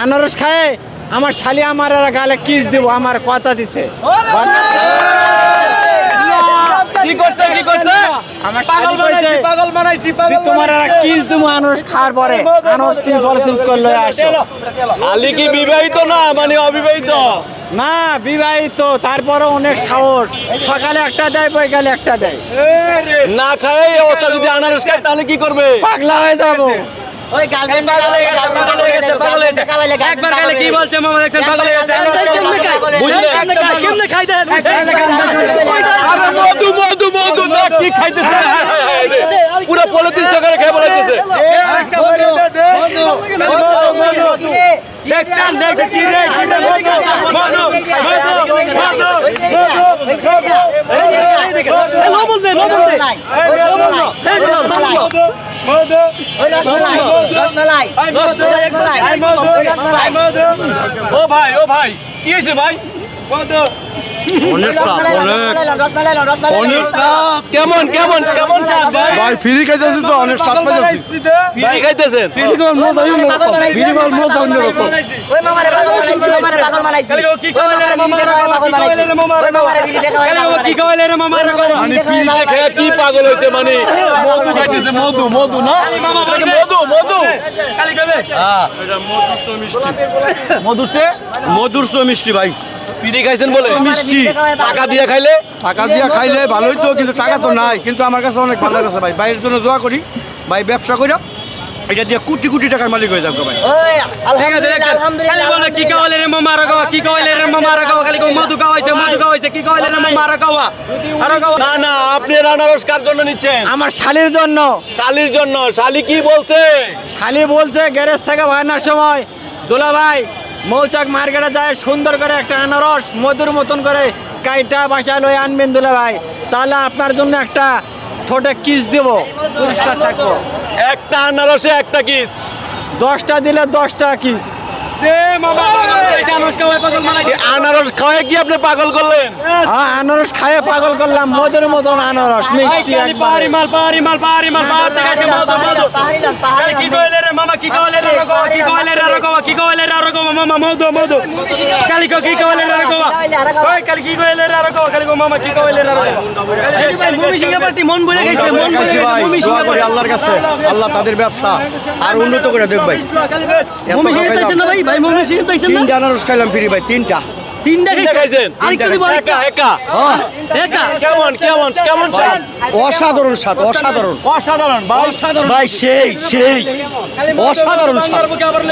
আনারস খায় আমার শালি আমার গালে কিস দিব, আমার কথা দিছে। কি করছে কি করছে? আমার শালি কইছে পাগল বানাইছি পাগল তোমার আর কিস দিব আনারস খাওয়ার পরে। আনারস তুমি পরিশোধ করলে আসো। শালি কি বিবাহিত না মানে অবিবাহিত? না বিবাহিত, তারপরে অনেক সাহস। সকালে একটা দেয়, বৈকালে একটা দেয়। না খায় এই অবস্থা, যদি আনারস খায় তাহলে কি করবে? পাগলা হয়ে যাবো। ওই গার্লফ্রেন্ড পাগল হয়ে গেছে পাগল হয়ে গেছে পাগল হয়ে গেছে একবার খাইলে কি বলছে মামা দেখেন পাগল হয়ে গেছে বুঝলে? কেমনে খাই দেন আরে মধু মধু মধু দেখ কি খাইতেছে, পুরো পলিথিন চোখে খেয়ে বলাইতেছে। দেখছেন দেখ কি রে মধু লবণ দে লবণ দে ও ভাই ও ভাই কি হয়েছে ভাই? কেমন কেমন কেমন স্বাদ ভাই? ভাই ফ্রি খাইতেছি তো, অনেক স্বাদ পাইতেছি। ফ্রি খাইতেছেন? ফ্রি কোন মজা হইল না, ফ্রি মাল মজা হইল না। ওই মামারে পাগল বানাইছি মামারে পাগল বানাইছি কি কইলে রে মামারে পাগল বানাইছি ওই মামারে বিলি দেখা হয় কি কইলে রে মামারে মানে ফ্রিতে খেয়ে কি পাগল হইছে? মানে মধু খাইতেছে, মধু মধু না মধু মধু কালি কইবে হ্যাঁ মধুরছে মধুর চো মিষ্টি ভাই, ফ্রি খাইছেন বলে মিষ্টি। টাকা দিয়ে খাইলে টাকা দিয়ে খাইলে ভালোই তো, কিন্তু টাকা তো নাই। কিন্তু আমার কাছে অনেক ভালো লাগছে ভাই, বাইরের জন্য দোয়া করি ভাই, ব্যবসা করি এটা দিয়ে কোটি কোটি টাকার মালিক হয়ে যাবে ভাই। ওই আলহামদুলিল্লাহ খালি বলে কি কইলে রে মামারে গাওয়া কি কইলে রে মামারে গাওয়া খালি কই মধু খাওয়াইছে কি কইলে রে মামারে গাওয়া আর গাওয়া না না আপনি আনারস কার জন্য নিচ্ছেন? আমার শালির জন্য। শালির জন্য। শালি কি বলছে? শালি বলছে গ্যারেজ থেকে বানানোর সময়, দোলা ভাই মৌচাক মার্কেটে যায় সুন্দর করে একটা আনারস মধুর মতন করে কাইটা বাসায় লয়ে আনবেন দুলা ভাই, তাহলে আপনার জন্য একটা ঠোঁটে কিস দেব, পরিষ্কার থাকবো। একটা আনারসে একটা কিস? 10টা দিলে 10টা কিস। দে মামা জানোস কই পাগল বানাইছি আনারস খাওয়ায় কি আপনি পাগল করলেন? হ্যাঁ আনারস খাইয়ে পাগল করলাম, মধুর মতন আনারস মিষ্টি একবারে। পারি মাল পাহাড় থেকে মধু কালি কি কইলে রে মামা কি কইলে রে গাওয়া কি কইলে রে গাওয়া মামা মধু কালি কি কইলে রে গাওয়া ওই কালি কি কইলে রে গাওয়া কালি মামা কি কইলে রে গাওয়া এই ভাই মুমি সিংহে পার্টি মন বলে গেছে মন বলে গেছে ভাই মুমি দোয়া সিংহে করি আল্লাহর কাছে, আল্লাহ তাদের ব্যবসা আর উন্নত করে দেখ ভাই। মুমি সিংহে তাইছেন না ভাই মুমি সিংহে তাইছেন না 3টা আনারস খাইলাম ফ্রি ভাই, 3টা। তিনটা খাইছেন? আরেকটা দিব একা একা একা কেমন কেমন কেমন স্বাদ? অসাধারণ স্বাদ, অসাধারণ অসাধারণ ভাই। ভাই, সেই অসাধারণ স্বাদ। আবার